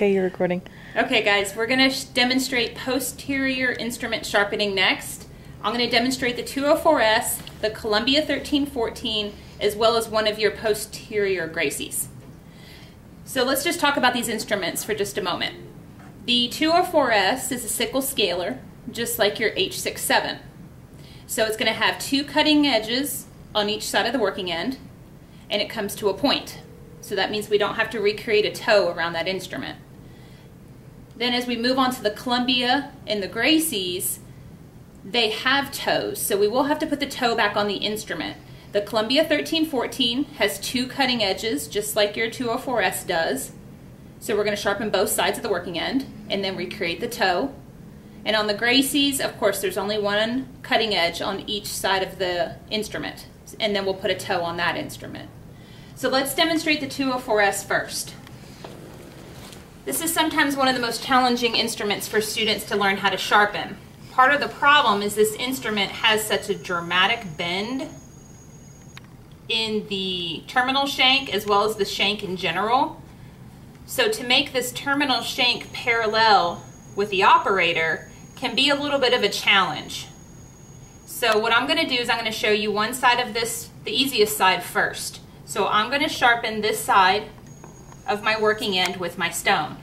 Okay, you're recording. Okay guys, we're going to demonstrate posterior instrument sharpening next. I'm going to demonstrate the 204S, the Columbia 1314, as well as one of your posterior Gracies. So let's just talk about these instruments for just a moment. The 204S is a sickle scaler, just like your H67. So it's going to have two cutting edges on each side of the working end, and it comes to a point. So that means we don't have to recreate a toe around that instrument. Then as we move on to the Columbia and the Gracies, they have toes, so we will have to put the toe back on the instrument. The Columbia 1314 has two cutting edges, just like your 204S does. So we're going to sharpen both sides of the working end and then recreate the toe. And on the Gracies, of course, there's only one cutting edge on each side of the instrument, and then we'll put a toe on that instrument. So let's demonstrate the 204S first. This is sometimes one of the most challenging instruments for students to learn how to sharpen. Part of the problem is this instrument has such a dramatic bend in the terminal shank as well as the shank in general. So to make this terminal shank parallel with the operator can be a little bit of a challenge. So what I'm going to do is I'm going to show you one side of this, the easiest side first. So I'm going to sharpen this side of my working end with my stone.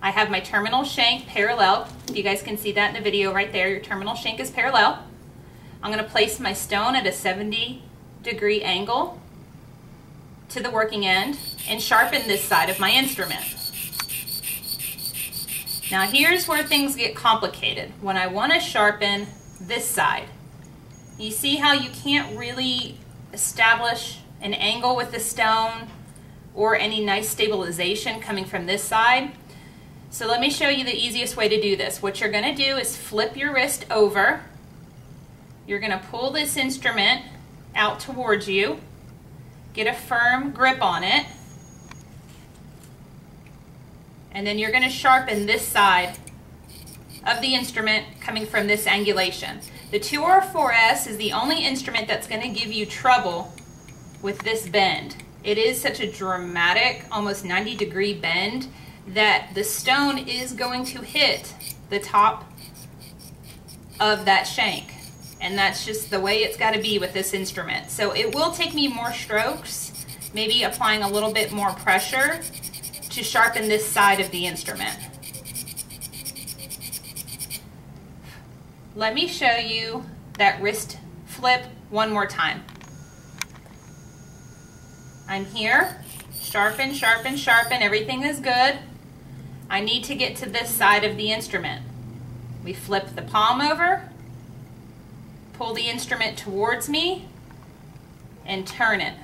I have my terminal shank parallel. You guys can see that in the video right there. Your terminal shank is parallel. I'm going to place my stone at a 70-degree angle to the working end and sharpen this side of my instrument. Now here's where things get complicated. When I want to sharpen this side, you see how you can't really establish an angle with the stone or any nice stabilization coming from this side. So let me show you the easiest way to do this. What you're going to do is flip your wrist over. You're going to pull this instrument out towards you, get a firm grip on it, and then you're going to sharpen this side of the instrument coming from this angulation. The 204S is the only instrument that's going to give you trouble with this bend. It is such a dramatic, almost 90-degree bend that the stone is going to hit the top of that shank. And that's just the way it's got to be with this instrument. So it will take me more strokes, maybe applying a little bit more pressure to sharpen this side of the instrument. Let me show you that wrist flip one more time. I'm here, sharpen, sharpen, sharpen, everything is good. I need to get to this side of the instrument. We flip the palm over, pull the instrument towards me, and turn it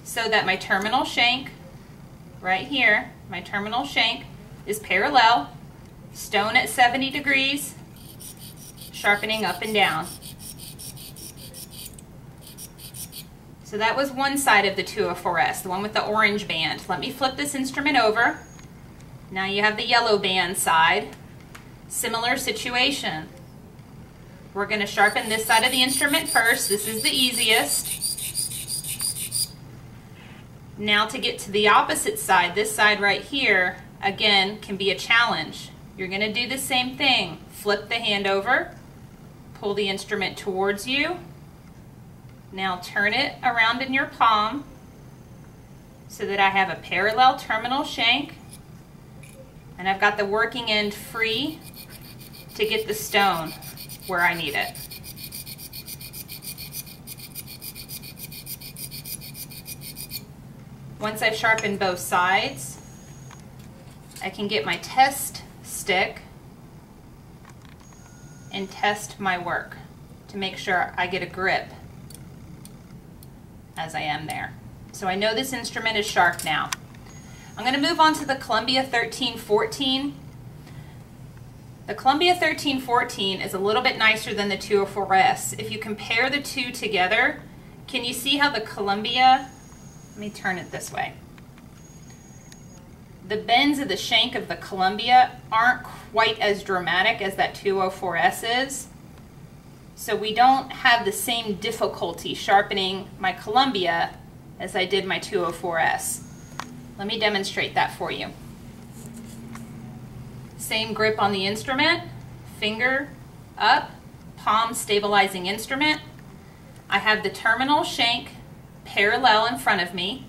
so that my terminal shank, right here, my terminal shank is parallel, stone at 70 degrees, sharpening up and down. So that was one side of the 204S, the one with the orange band. Let me flip this instrument over. Now you have the yellow band side. Similar situation. We're going to sharpen this side of the instrument first. This is the easiest. Now to get to the opposite side, this side right here, again, can be a challenge. You're going to do the same thing. Flip the hand over, pull the instrument towards you. Now turn it around in your palm so that I have a parallel terminal shank, and I've got the working end free to get the stone where I need it. Once I've sharpened both sides, I can get my test stick and test my work to make sure I get a grip as I am there. So I know this instrument is sharp now. I'm going to move on to the Columbia 1314. The Columbia 1314 is a little bit nicer than the 204S. If you compare the two together, can you see how the Columbia, let me turn it this way. The bends of the shank of the Columbia aren't quite as dramatic as that 204S is. So we don't have the same difficulty sharpening my Columbia as I did my 204S. Let me demonstrate that for you. Same grip on the instrument, finger up, palm stabilizing instrument. I have the terminal shank parallel in front of me.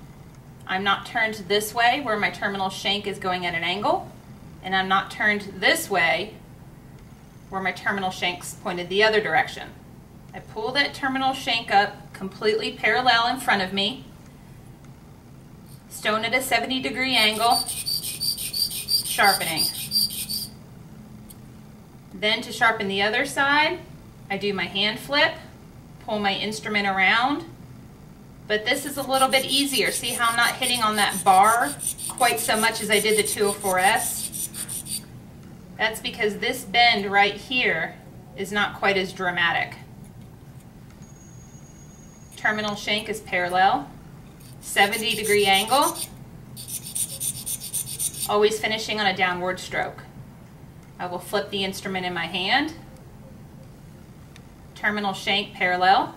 I'm not turned this way where my terminal shank is going at an angle, and I'm not turned this way where my terminal shank's pointed the other direction. I pull that terminal shank up completely parallel in front of me, stone at a 70-degree angle, sharpening. Then to sharpen the other side, I do my hand flip, pull my instrument around, but this is a little bit easier. See how I'm not hitting on that bar quite so much as I did the 204S? That's because this bend right here is not quite as dramatic. Terminal shank is parallel, 70-degree angle, always finishing on a downward stroke. I will flip the instrument in my hand, terminal shank parallel,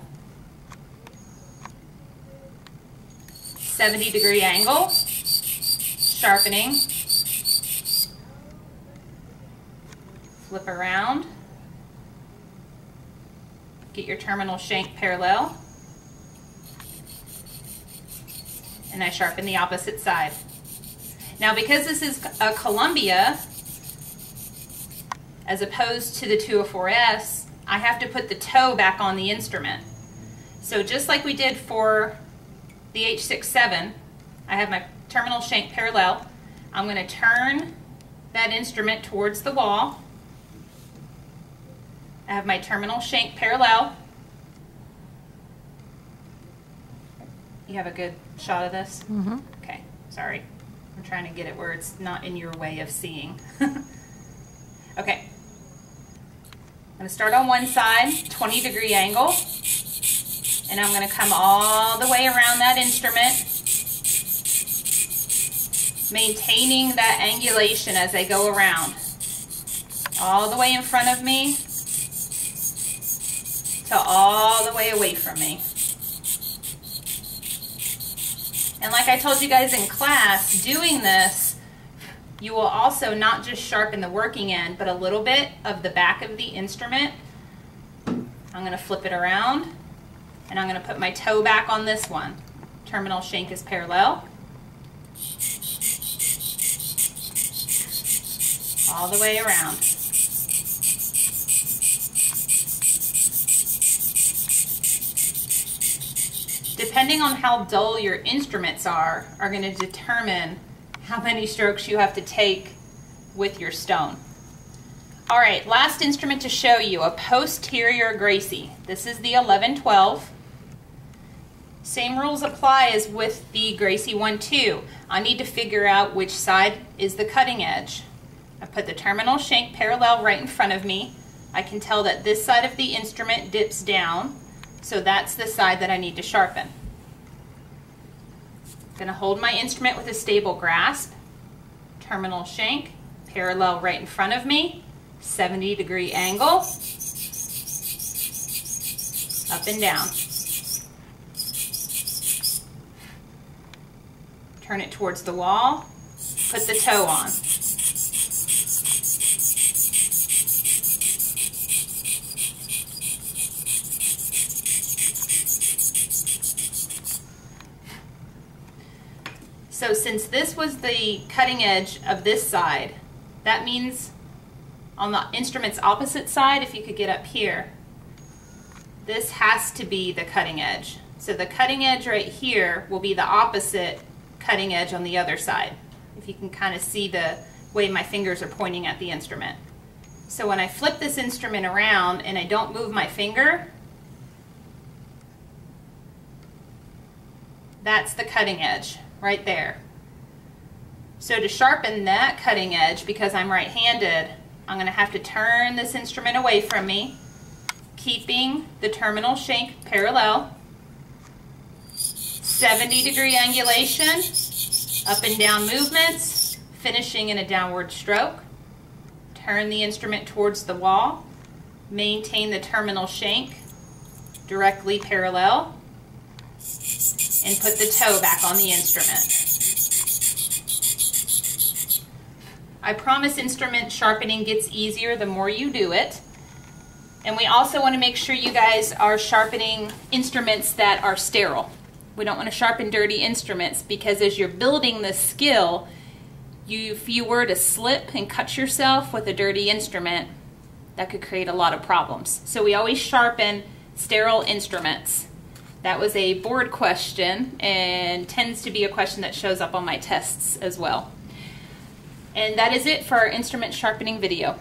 70-degree angle, sharpening, flip around, get your terminal shank parallel, and I sharpen the opposite side. Now because this is a Columbia, as opposed to the 204S, I have to put the toe back on the instrument. So just like we did for the H67, I have my terminal shank parallel. I'm going to turn that instrument towards the wall. I have my terminal shank parallel. You have a good shot of this? Mm-hmm. Okay, sorry. I'm trying to get it where it's not in your way of seeing. Okay. I'm going to start on one side, 20-degree angle, and I'm going to come all the way around that instrument, maintaining that angulation as I go around. All the way in front of me to all the way away from me. And like I told you guys in class, doing this, you will also not just sharpen the working end, but a little bit of the back of the instrument. I'm going to flip it around, and I'm going to put my toe back on this one. Terminal shank is parallel. All the way around. Depending on how dull your instruments are going to determine how many strokes you have to take with your stone. All right, last instrument to show you, a posterior Gracie. This is the 1112. Same rules apply as with the Gracie 1-2. I need to figure out which side is the cutting edge. I put the terminal shank parallel right in front of me. I can tell that this side of the instrument dips down, so that's the side that I need to sharpen. I'm going to hold my instrument with a stable grasp, terminal shank parallel right in front of me, 70-degree angle, up and down. Turn it towards the wall, put the toe on. So since this was the cutting edge of this side, that means on the instrument's opposite side, if you could get up here, this has to be the cutting edge. So the cutting edge right here will be the opposite cutting edge on the other side, if you can kind of see the way my fingers are pointing at the instrument. So when I flip this instrument around and I don't move my finger, that's the cutting edge right there. So to sharpen that cutting edge, because I'm right-handed, I'm going to have to turn this instrument away from me, keeping the terminal shank parallel, 70-degree angulation, up and down movements, finishing in a downward stroke. Turn the instrument towards the wall, maintain the terminal shank directly parallel, and put the toe back on the instrument. I promise instrument sharpening gets easier the more you do it. And we also want to make sure you guys are sharpening instruments that are sterile. We don't want to sharpen dirty instruments, because as you're building this skill, if you were to slip and cut yourself with a dirty instrument, that could create a lot of problems. So we always sharpen sterile instruments. That was a board question and tends to be a question that shows up on my tests as well. And that is it for our instrument sharpening video.